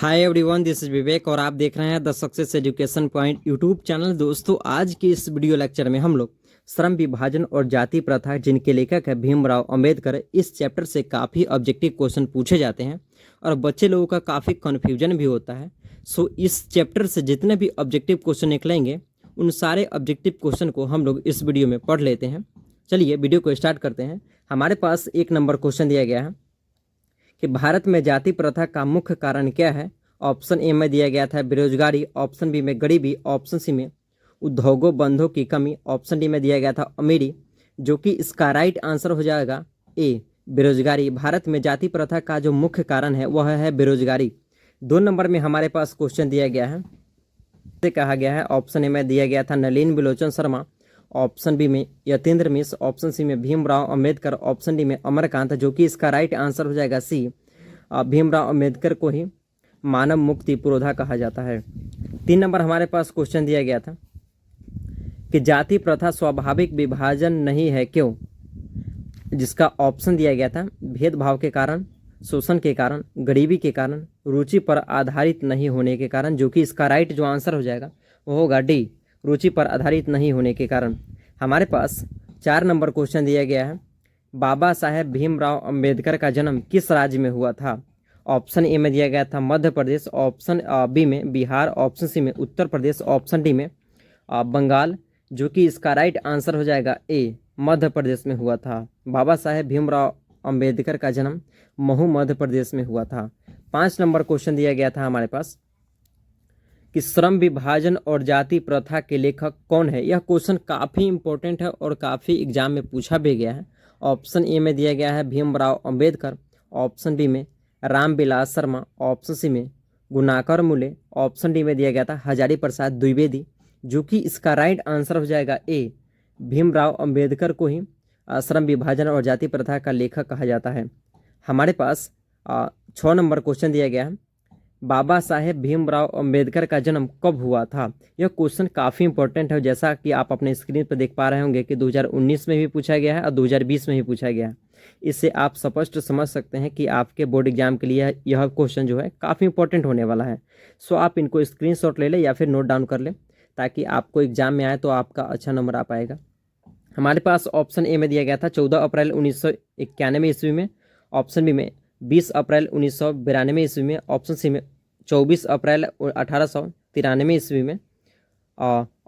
Hi everyone, this is विवेक और आप देख रहे हैं the success education point YouTube channel. दोस्तों, आज के इस वीडियो लेक्चर में हम लोग श्रम विभाजन और जाति प्रथा, जिनके लेखक है भीमराव अंबेडकर, इस चैप्टर से काफ़ी ऑब्जेक्टिव क्वेश्चन पूछे जाते हैं और बच्चे लोगों का काफ़ी कन्फ्यूजन भी होता है। सो इस चैप्टर से जितने भी ऑब्जेक्टिव क्वेश्चन निकलेंगे उन सारे ऑब्जेक्टिव क्वेश्चन को हम लोग इस वीडियो में पढ़ लेते हैं। चलिए वीडियो को स्टार्ट करते हैं। हमारे पास 1 नंबर क्वेश्चन दिया गया है कि भारत में जाति प्रथा का मुख्य कारण क्या है। ऑप्शन ए में दिया गया था बेरोजगारी, ऑप्शन बी में गरीबी, ऑप्शन सी में उद्योगों बंधों की कमी, ऑप्शन डी में दिया गया था अमीरी, जो कि इसका राइट आंसर हो जाएगा ए बेरोजगारी। भारत में जाति प्रथा का जो मुख्य कारण है वह है बेरोजगारी। 2 नंबर में हमारे पास क्वेश्चन दिया गया है, से कहा गया है ऑप्शन ए में दिया गया था नलिन बिलोचन शर्मा, ऑप्शन बी में यतीन्द्र मिश्र, ऑप्शन सी में भीमराव अंबेडकर, ऑप्शन डी में अमरकांत, जो कि इसका राइट आंसर हो जाएगा सी भीमराव अंबेडकर को ही मानव मुक्ति पुरोधा कहा जाता है। 3 नंबर हमारे पास क्वेश्चन दिया गया था कि जाति प्रथा स्वाभाविक विभाजन नहीं है क्यों, जिसका ऑप्शन दिया गया था भेदभाव के कारण, शोषण के कारण, गरीबी के कारण, रुचि पर आधारित नहीं होने के कारण, जो कि इसका राइट जो आंसर हो जाएगा वो होगा डी रुचि पर आधारित नहीं होने के कारण। हमारे पास 4 नंबर क्वेश्चन दिया गया है, बाबा साहेब भीमराव अंबेडकर का जन्म किस राज्य में हुआ था। ऑप्शन ए में दिया गया था मध्य प्रदेश, ऑप्शन बी में बिहार, ऑप्शन सी में उत्तर प्रदेश, ऑप्शन डी में बंगाल, जो कि इसका राइट आंसर हो जाएगा ए मध्य प्रदेश में हुआ था। बाबा साहेब भीमराव अंबेडकर का जन्म महू मध्य प्रदेश में हुआ था। 5 नंबर क्वेश्चन दिया गया था हमारे पास कि श्रम विभाजन और जाति प्रथा के लेखक कौन है। यह क्वेश्चन काफ़ी इंपॉर्टेंट है और काफ़ी एग्जाम में पूछा भी गया है। ऑप्शन ए में दिया गया है भीमराव अंबेडकर, ऑप्शन बी में रामविलास शर्मा, ऑप्शन सी में गुणाकर मुले, ऑप्शन डी में दिया गया था हजारी प्रसाद द्विवेदी, जो कि इसका राइट आंसर हो जाएगा ए भीमराव अंबेडकर को ही श्रम विभाजन और जाति प्रथा का लेखक कहा जाता है। हमारे पास 6 नंबर क्वेश्चन दिया गया है, बाबा साहेब भीमराव अंबेडकर का जन्म कब हुआ था। यह क्वेश्चन काफ़ी इंपॉर्टेंट है, जैसा कि आप अपने स्क्रीन पर देख पा रहे होंगे कि 2019 में भी पूछा गया है और 2020 में भी पूछा गया है। इससे आप स्पष्ट समझ सकते हैं कि आपके बोर्ड एग्जाम के लिए यह क्वेश्चन जो है काफ़ी इंपॉर्टेंट होने वाला है। सो आप इनको स्क्रीनशॉट ले लें या फिर नोट डाउन कर लें, ताकि आपको एग्जाम में आए तो आपका अच्छा नंबर आ पाएगा। हमारे पास ऑप्शन ए में दिया गया था 14 अप्रैल 1991 ईस्वी में, ऑप्शन बी में 20 अप्रैल 1992 ईस्वी में, ऑप्शन सी में 24 अप्रैल 1893 ईस्वी में,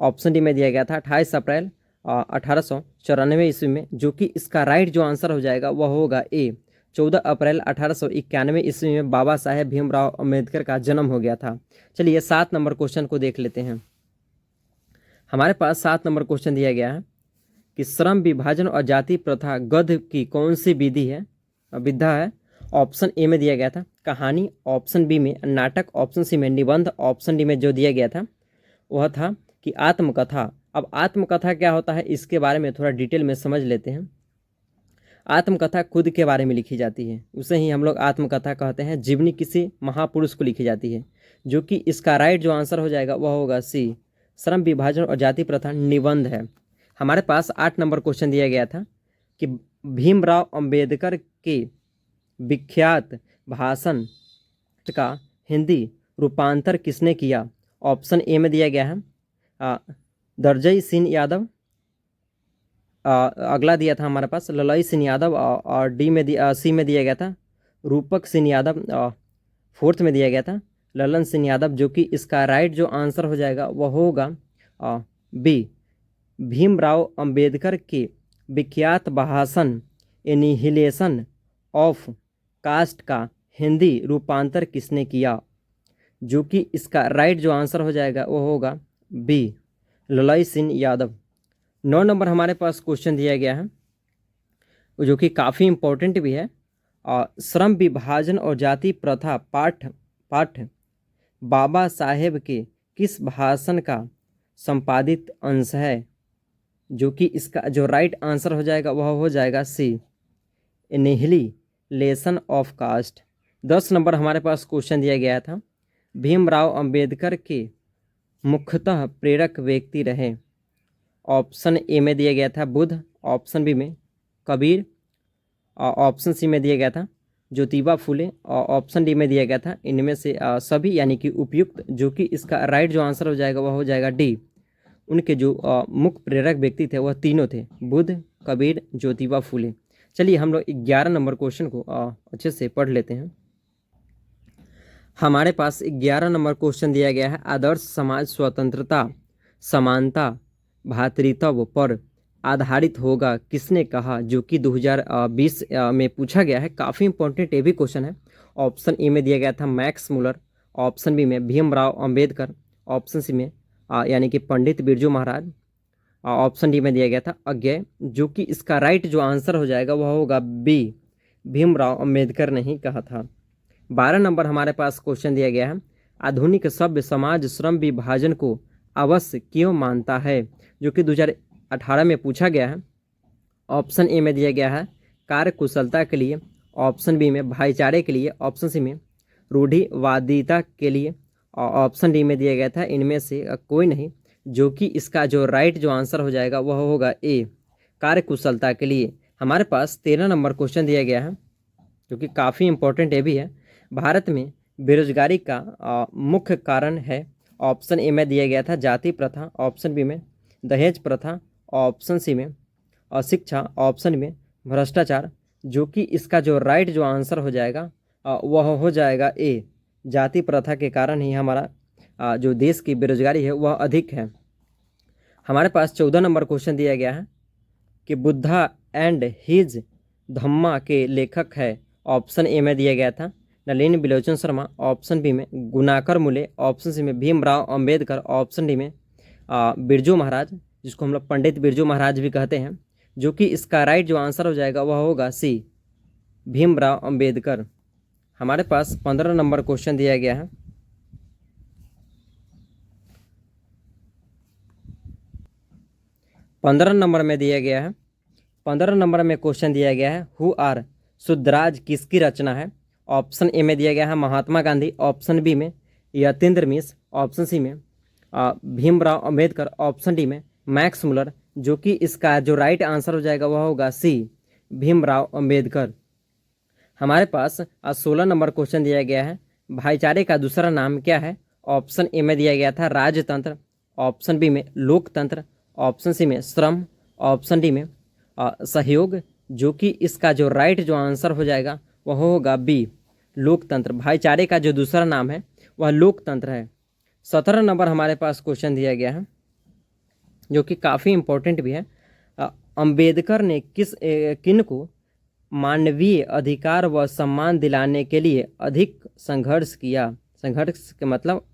ऑप्शन डी में दिया गया था 28 अप्रैल 1894 ईस्वी में, जो कि इसका राइट जो आंसर हो जाएगा वह होगा ए 14 अप्रैल 1891 ईस्वी में बाबा साहेब भीमराव अंबेडकर का जन्म हो गया था। चलिए 7 नंबर क्वेश्चन को देख लेते हैं। हमारे पास 7 नंबर क्वेश्चन दिया गया है कि श्रम विभाजन और जाति प्रथा गद्य की कौन सी विधा है। ऑप्शन ए में दिया गया था कहानी, ऑप्शन बी में नाटक, ऑप्शन सी में निबंध, ऑप्शन डी में जो दिया गया था वह था कि आत्मकथा। अब आत्मकथा क्या होता है, इसके बारे में थोड़ा डिटेल में समझ लेते हैं। आत्मकथा खुद के बारे में लिखी जाती है, उसे ही हम लोग आत्मकथा कहते हैं। जीवनी किसी महापुरुष को लिखी जाती है, जो कि इसका राइट जो आंसर हो जाएगा वह होगा सी श्रम विभाजन और जाति प्रथा निबंध है। हमारे पास 8 नंबर क्वेश्चन दिया गया था कि भीमराव अंबेडकर के विख्यात भाषण का हिंदी रूपांतर किसने किया। ऑप्शन ए में दिया गया है दर्जई सिंह यादव, अगला दिया था हमारे पास ललई सिंह यादव, और सी में दिया गया था रूपक सिंह यादव, 4th में दिया गया था ललन सिंह यादव, जो कि इसका राइट जो आंसर हो जाएगा वह होगा बी भीमराव अंबेडकर के विख्यात भाषण एनिहिलेशन ऑफ कास्ट का हिंदी रूपांतर किसने किया, जो कि इसका राइट जो आंसर हो जाएगा वो होगा बी ललई सिंह यादव। 9 नंबर हमारे पास क्वेश्चन दिया गया है, जो कि काफ़ी इम्पोर्टेंट भी है। श्रम विभाजन और जाति प्रथा पाठ बाबा साहेब के किस भाषण का संपादित अंश है, जो कि इसका जो राइट आंसर हो जाएगा वह हो जाएगा सी एनिहिलेशन ऑफ कास्ट। 10 नंबर हमारे पास क्वेश्चन दिया गया था, भीमराव अंबेडकर के मुख्यतः प्रेरक व्यक्ति रहे। ऑप्शन ए में दिया गया था बुद्ध, ऑप्शन बी में कबीर, ऑप्शन सी में दिया गया था ज्योतिबा फुले, और ऑप्शन डी में दिया गया था इनमें से सभी यानी कि उपयुक्त, जो कि इसका राइट जो आंसर हो जाएगा वह हो जाएगा डी। उनके जो मुख्य प्रेरक व्यक्ति थे वह तीनों थे, बुद्ध, कबीर, ज्योतिबा फुले। चलिए हम लोग 11 नंबर क्वेश्चन को अच्छे से पढ़ लेते हैं। हमारे पास 11 नंबर क्वेश्चन दिया गया है, आदर्श समाज स्वतंत्रता, समानता, भ्रातृत्व पर आधारित होगा किसने कहा, जो कि 2020 में पूछा गया है। काफ़ी इंपॉर्टेंट ये भी क्वेश्चन है। ऑप्शन ए में दिया गया था मैक्स मुलर, ऑप्शन बी में भीमराव अंबेडकर, ऑप्शन सी में यानी कि पंडित बिरजू महाराज, ऑप्शन डी में दिया गया था अज्ञे, जो कि इसका राइट जो आंसर हो जाएगा वह होगा बी, भीमराव अंबेडकर ने ही कहा था। 12 नंबर हमारे पास क्वेश्चन दिया गया है, आधुनिक सभ्य समाज श्रम विभाजन को अवश्य क्यों मानता है, जो कि 2018 में पूछा गया है। ऑप्शन ए में दिया गया है कार्य कुशलता के लिए, ऑप्शन बी में भाईचारे के लिए, ऑप्शन सी में रूढ़िवादिता के लिए, और ऑप्शन डी में दिया गया था इनमें से कोई नहीं, जो कि इसका जो राइट जो आंसर हो जाएगा वह होगा ए, कार्य कुशलता के लिए। हमारे पास 13 नंबर क्वेश्चन दिया गया है, जो कि काफ़ी इंपॉर्टेंट ये भी है। भारत में बेरोजगारी का मुख्य कारण है, ऑप्शन ए में दिया गया था जाति प्रथा, ऑप्शन बी में दहेज प्रथा, ऑप्शन सी में अशिक्षा, ऑप्शन में भ्रष्टाचार, जो कि इसका जो राइट जो आंसर हो जाएगा वह हो जाएगा ए, जाति प्रथा के कारण ही हमारा जो देश की बेरोजगारी है वह अधिक है। हमारे पास 14 नंबर क्वेश्चन दिया गया है कि बुद्धा एंड हिज धम्मा के लेखक है, ऑप्शन ए में दिया गया था नलिनी बिलोचन शर्मा, ऑप्शन बी में गुनाकर मुले, ऑप्शन सी में भीमराव अंबेडकर, ऑप्शन डी में बिरजू महाराज, जिसको हम लोग पंडित बिरजू महाराज भी कहते हैं, जो कि इसका राइट जो आंसर हो जाएगा वह होगा सी, भीमराव अंबेडकर। हमारे पास 15 नंबर क्वेश्चन दिया गया है, पंद्रह नंबर में क्वेश्चन दिया गया है, हु आर शुद्धराज किसकी रचना है। ऑप्शन ए में दिया गया है महात्मा गांधी, ऑप्शन बी में यतीन्द्र मिश्र, ऑप्शन सी में भीमराव अंबेडकर, ऑप्शन डी में मैक्स मुलर, जो कि इसका जो राइट आंसर हो जाएगा वह होगा सी, भीमराव अंबेडकर। हमारे पास 16 नंबर क्वेश्चन दिया गया है, भाईचारे का दूसरा नाम क्या है। ऑप्शन ए में दिया गया था राजतंत्र, ऑप्शन बी में लोकतंत्र, ऑप्शन सी में श्रम, ऑप्शन डी में सहयोग, जो कि इसका जो राइट जो आंसर हो जाएगा वह होगा बी, लोकतंत्र। भाईचारे का जो दूसरा नाम है वह लोकतंत्र है। 17 नंबर हमारे पास क्वेश्चन दिया गया है, जो कि काफ़ी इम्पोर्टेंट भी है। अंबेडकर ने किन को मानवीय अधिकार व सम्मान दिलाने के लिए अधिक संघर्ष किया। संघर्ष के मतलब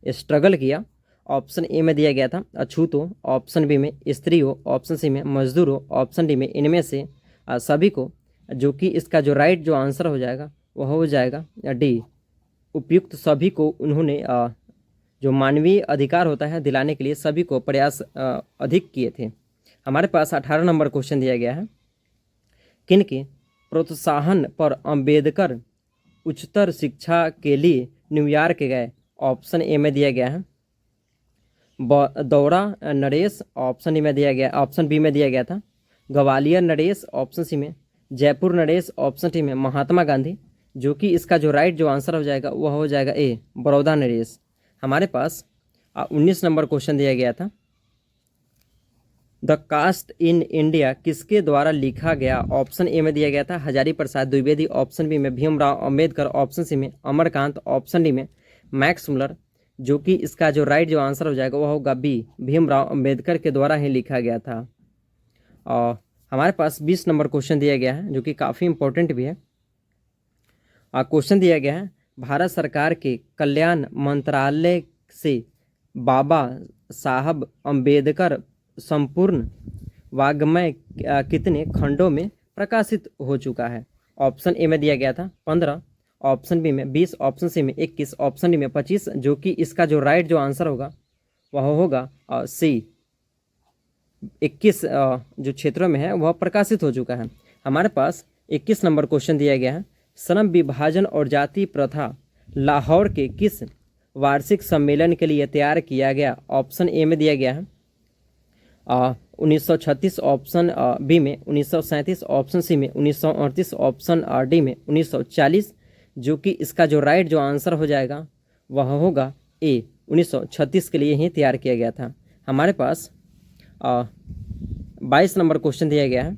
स्ट्रगल किया। ऑप्शन ए में दिया गया था अछूत हो, ऑप्शन बी में स्त्री हो, ऑप्शन सी में मजदूर हो, ऑप्शन डी में इनमें से सभी को, जो कि इसका जो राइट जो आंसर हो जाएगा वह हो जाएगा डी, उपयुक्त सभी को उन्होंने जो मानवीय अधिकार होता है दिलाने के लिए सभी को प्रयास अधिक किए थे। हमारे पास 18 नंबर क्वेश्चन दिया गया है, किन के प्रोत्साहन पर अंबेडकर उच्चतर शिक्षा के लिए न्यूयॉर्क गए। ऑप्शन ए में दिया गया है दौरा नरेश, ऑप्शन बी में दिया गया था ग्वालियर नरेश, ऑप्शन सी में जयपुर नरेश, ऑप्शन डी में महात्मा गांधी, जो कि इसका जो राइट जो आंसर हो जाएगा वह हो जाएगा ए, बड़ौदा नरेश। हमारे पास 19 नंबर क्वेश्चन दिया गया था, द कास्ट इन इंडिया किसके द्वारा लिखा गया। ऑप्शन ए में दिया गया था हजारी प्रसाद द्विवेदी, ऑप्शन बी में भीमराव अंबेडकर, ऑप्शन सी में अमरकांत, ऑप्शन डी में मैक्स मुलर, जो कि इसका जो राइट जो आंसर हो जाएगा वह होगा बी, भीमराव अंबेडकर के द्वारा ही लिखा गया था। और हमारे पास 20 नंबर क्वेश्चन दिया गया है, जो कि काफ़ी इंपॉर्टेंट भी है। क्वेश्चन दिया गया है, भारत सरकार के कल्याण मंत्रालय से बाबा साहब अंबेडकर संपूर्ण वाग्मय कितने खंडों में प्रकाशित हो चुका है। ऑप्शन ए में दिया गया था 15, ऑप्शन बी में 20, ऑप्शन सी में 21, ऑप्शन डी में 25, जो कि इसका जो राइट जो आंसर होगा वह होगा सी, 21 जो क्षेत्रों में है वह प्रकाशित हो चुका है। हमारे पास 21 नंबर क्वेश्चन दिया गया है, श्रम विभाजन और जाति प्रथा लाहौर के किस वार्षिक सम्मेलन के लिए तैयार किया गया। ऑप्शन ए में दिया गया है 1936 ऑप्शन बी में, 1937 ऑप्शन सी में, 1938 ऑप्शन डी में, 1940, जो कि इसका जो राइट जो आंसर हो जाएगा वह होगा ए, 1936 के लिए ही तैयार किया गया था। हमारे पास 22 नंबर क्वेश्चन दिया गया है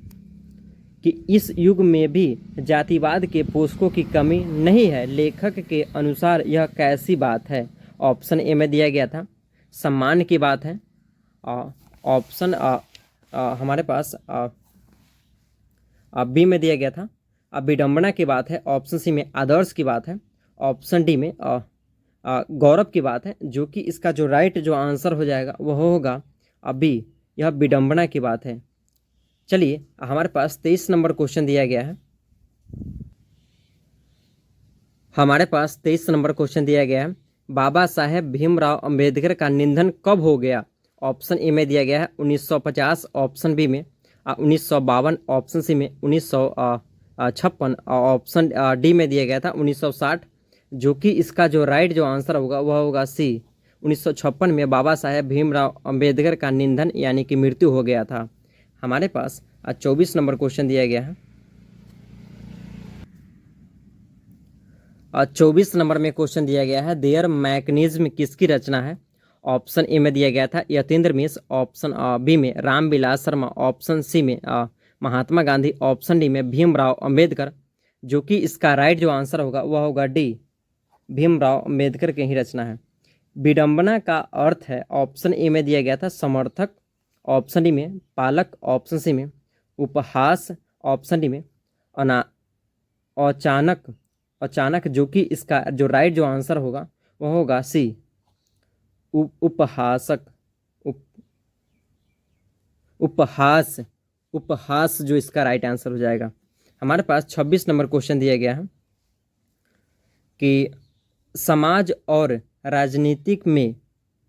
कि इस युग में भी जातिवाद के पोषकों की कमी नहीं है, लेखक के अनुसार यह कैसी बात है। ऑप्शन ए में दिया गया था सम्मान की बात है, ऑप्शन हमारे पास बी में दिया गया था विडंबना की बात है, ऑप्शन सी में आदर्श की बात है, ऑप्शन डी में गौरव की बात है, जो कि इसका जो राइट जो आंसर हो जाएगा वह होगा बी, यह विडंबना की बात है। चलिए हमारे पास 23 नंबर क्वेश्चन दिया गया है। हमारे पास 23 नंबर क्वेश्चन दिया गया है, बाबा साहेब भीमराव अंबेडकर का निधन कब हो गया। ऑप्शन ए में दिया गया है 1950, ऑप्शन बी में 1952, ऑप्शन सी में 1956, ऑप्शन डी में दिया गया था 1960, जो कि इसका जो राइट जो आंसर होगा वह होगा सी, 1956 में बाबा साहेब भीमराव अंबेडकर का निधन यानी कि मृत्यु हो गया था। हमारे पास 24 नंबर क्वेश्चन दिया गया है। 24 नंबर में क्वेश्चन दिया गया है, देयर मैकेनिज्म किसकी रचना है। ऑप्शन ए में दिया गया था यतीन्द्र मिश्र, ऑप्शन बी में रामविलास शर्मा, ऑप्शन सी में महात्मा गांधी, ऑप्शन डी में भीमराव अंबेडकर, जो कि इसका राइट जो आंसर होगा वह होगा डी, भीमराव अंबेडकर की ही रचना है। विडंबना का अर्थ है, ऑप्शन ए में दिया गया था समर्थक, ऑप्शन डी में पालक, ऑप्शन सी में उपहास, ऑप्शन डी में अचानक, जो कि इसका जो राइट जो आंसर होगा वह होगा सी, उपहासक, उपहास जो इसका राइट आंसर हो जाएगा। हमारे पास 26 नंबर क्वेश्चन दिया गया है कि समाज और राजनीतिक में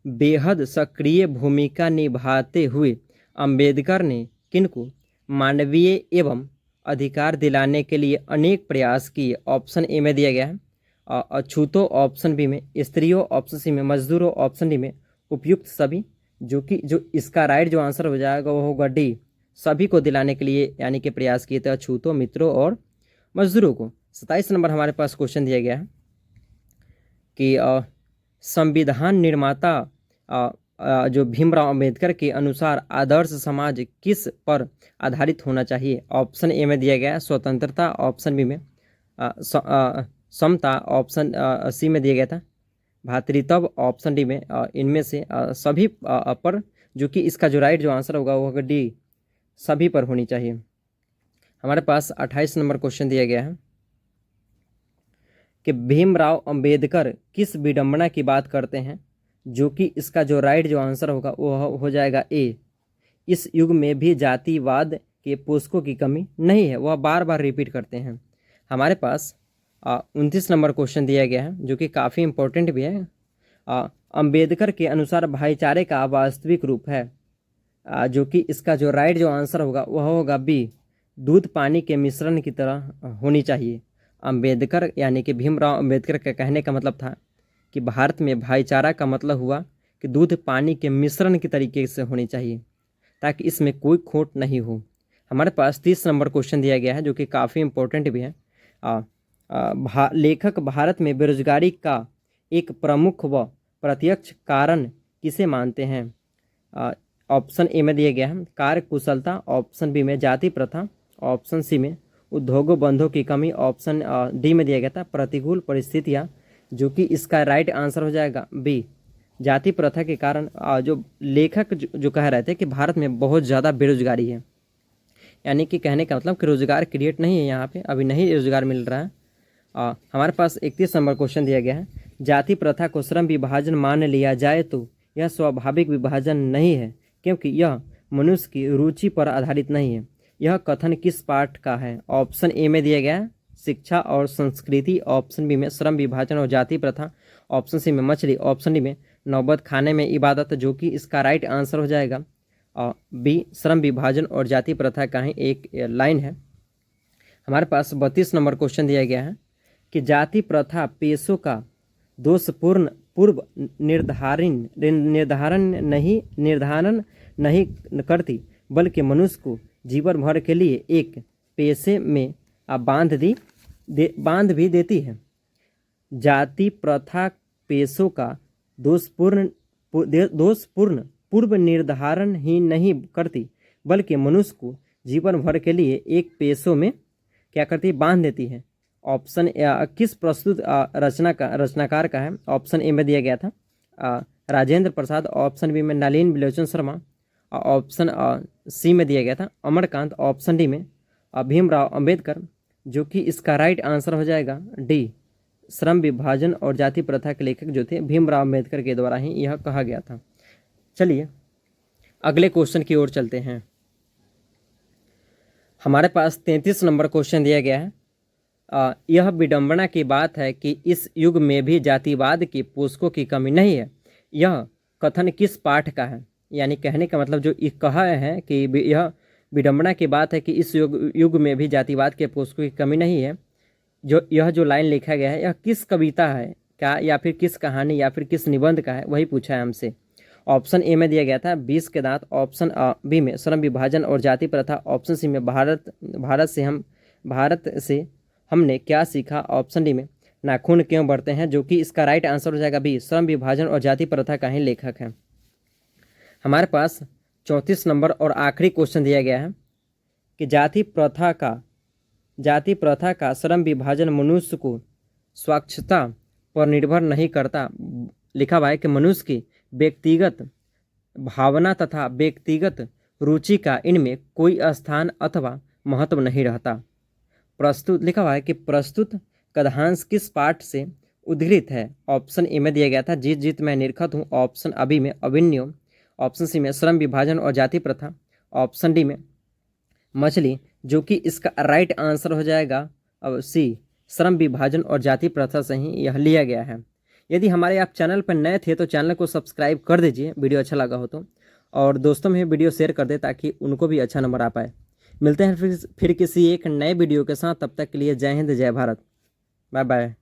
बेहद सक्रिय भूमिका निभाते हुए अंबेडकर ने किनको मानवीय एवं अधिकार दिलाने के लिए अनेक प्रयास किए। ऑप्शन ए में दिया गया है अछूतों, ऑप्शन बी में स्त्रियों, ऑप्शन सी में मजदूरों, ऑप्शन डी में उपयुक्त सभी, जो कि जो इसका राइट जो आंसर हो जाएगा वो होगा डी, सभी को दिलाने के लिए यानी कि प्रयास किए थे अछूतों, मित्रों और मजदूरों को। 27 नंबर हमारे पास क्वेश्चन दिया गया है कि संविधान निर्माता जो भीमराव अंबेडकर के अनुसार आदर्श समाज किस पर आधारित होना चाहिए। ऑप्शन ए में दिया गया है स्वतंत्रता, ऑप्शन बी में समता, ऑप्शन सी में दिया गया था भातृत्व, ऑप्शन डी में इनमें से सभी पर, जो कि इसका जो राइट जो आंसर होगा वो होगा डी, सभी पर होनी चाहिए। हमारे पास 28 नंबर क्वेश्चन दिया गया है कि भीमराव अंबेडकर किस विडंबना की बात करते हैं, जो कि इसका जो राइट जो आंसर होगा वो हो जाएगा ए, इस युग में भी जातिवाद के पोषकों की कमी नहीं है, वह बार बार रिपीट करते हैं। हमारे पास 29 नंबर क्वेश्चन दिया गया है जो कि काफ़ी इम्पोर्टेंट भी है। अंबेडकर के अनुसार भाईचारे का वास्तविक रूप है, जो कि इसका जो राइट जो आंसर होगा वह होगा बी, दूध पानी के मिश्रण की तरह होनी चाहिए। अंबेडकर यानी कि भीमराव अंबेडकर का कहने का मतलब था कि भारत में भाईचारा का मतलब हुआ कि दूध पानी के मिश्रण की तरीके से होनी चाहिए ताकि इसमें कोई खोट नहीं हो। हमारे पास 30 नंबर क्वेश्चन दिया गया है जो कि काफ़ी इम्पोर्टेंट भी है। लेखक भारत में बेरोजगारी का एक प्रमुख व प्रत्यक्ष कारण किसे मानते हैं। ऑप्शन ए में दिया गया है कार्य कुशलता, ऑप्शन बी में जाति प्रथा, ऑप्शन सी में उद्योगों बंधों की कमी, ऑप्शन डी में दिया गया था प्रतिकूल परिस्थितियाँ, जो कि इसका राइट आंसर हो जाएगा बी, जाति प्रथा के कारण। जो लेखक जो कह रहे थे कि भारत में बहुत ज़्यादा बेरोजगारी है, यानी कि कहने का मतलब कि रोज़गार क्रिएट नहीं है, यहाँ पे अभी नहीं रोज़गार मिल रहा है। हमारे पास 31 नंबर क्वेश्चन दिया गया है जाति प्रथा को श्रम विभाजन मान लिया जाए तो यह स्वाभाविक विभाजन नहीं है क्योंकि यह मनुष्य की रुचि पर आधारित नहीं है। यह कथन किस पाठ का है। ऑप्शन ए में दिया गया है शिक्षा और संस्कृति, ऑप्शन बी में श्रम विभाजन और जाति प्रथा, ऑप्शन सी में मछली, ऑप्शन डी में नौबत खाने में इबादत, जो कि इसका राइट आंसर हो जाएगा बी, श्रम विभाजन और जाति प्रथा का ही एक लाइन है। हमारे पास 32 नंबर क्वेश्चन दिया गया है कि जाति प्रथा पेशों का दोषपूर्ण पूर्व निर्धारण नहीं करती बल्कि मनुष्य को जीवन भर के लिए एक पेशे में बांध भी देती है। जाति प्रथा पेशों का दोषपूर्ण पूर्व निर्धारण ही नहीं करती, बल्कि मनुष्य को जीवन भर के लिए एक पेशों में क्या करती है, बांध देती है। ऑप्शन किस प्रस्तुत रचनाकार का है? ऑप्शन ए में दिया गया था राजेंद्र प्रसाद, ऑप्शन बी में नलिनी विलोचन शर्मा, ऑप्शन सी में दिया गया था अमरकांत, ऑप्शन डी में भीमराव अंबेडकर, जो कि इसका राइट आंसर हो जाएगा डी, श्रम विभाजन और जाति प्रथा के लेखक जो थे भीमराव अंबेडकर के द्वारा ही यह कहा गया था। चलिए अगले क्वेश्चन की ओर चलते हैं। हमारे पास 33 नंबर क्वेश्चन दिया गया है। यह विडंबना की बात है कि इस युग में भी जातिवाद के पोषकों की कमी नहीं है। यह कथन किस पाठ का है? यानी कहने का मतलब जो कहा है कि यह विडंबना की बात है कि इस युग में भी जातिवाद के पोषकों की कमी नहीं है, जो लाइन लिखा गया है यह किस कविता है क्या, या फिर किस कहानी या फिर किस निबंध का है, वही पूछा है हमसे। ऑप्शन ए में दिया गया था 20 के दांत, ऑप्शन बी में श्रम विभाजन और जाति प्रथा, ऑप्शन सी में भारत से हमने क्या सीखा, ऑप्शन डी में नाखून क्यों बढ़ते हैं, जो कि इसका राइट आंसर हो जाएगा बी, श्रम विभाजन और जाति प्रथा का ही लेखक है। हमारे पास 34 नंबर और आखिरी क्वेश्चन दिया गया है कि जाति प्रथा का श्रम विभाजन मनुष्य को स्वच्छता पर निर्भर नहीं करता। लिखा हुआ है कि मनुष्य की व्यक्तिगत भावना तथा व्यक्तिगत रुचि का इनमें कोई स्थान अथवा महत्व नहीं रहता। प्रस्तुत लिखा हुआ है कि प्रस्तुत कथांश किस पाठ से उद्धृत है? ऑप्शन ए में दिया गया था जीत जीत मैं निरखत हूँ, ऑप्शन अभी में अभिनयो, ऑप्शन सी में श्रम विभाजन और जाति प्रथा, ऑप्शन डी में मछली, जो कि इसका राइट आंसर हो जाएगा अब सी, श्रम विभाजन और जाति प्रथा से ही यह लिया गया है। यदि हमारे आप चैनल पर नए थे तो चैनल को सब्सक्राइब कर दीजिए, वीडियो अच्छा लगा हो तो, और दोस्तों में वीडियो शेयर कर दे ताकि उनको भी अच्छा नंबर आ पाए। मिलते हैं फिर किसी एक नए वीडियो के साथ, तब तक के लिए जय हिंद जय भारत, बाय बाय।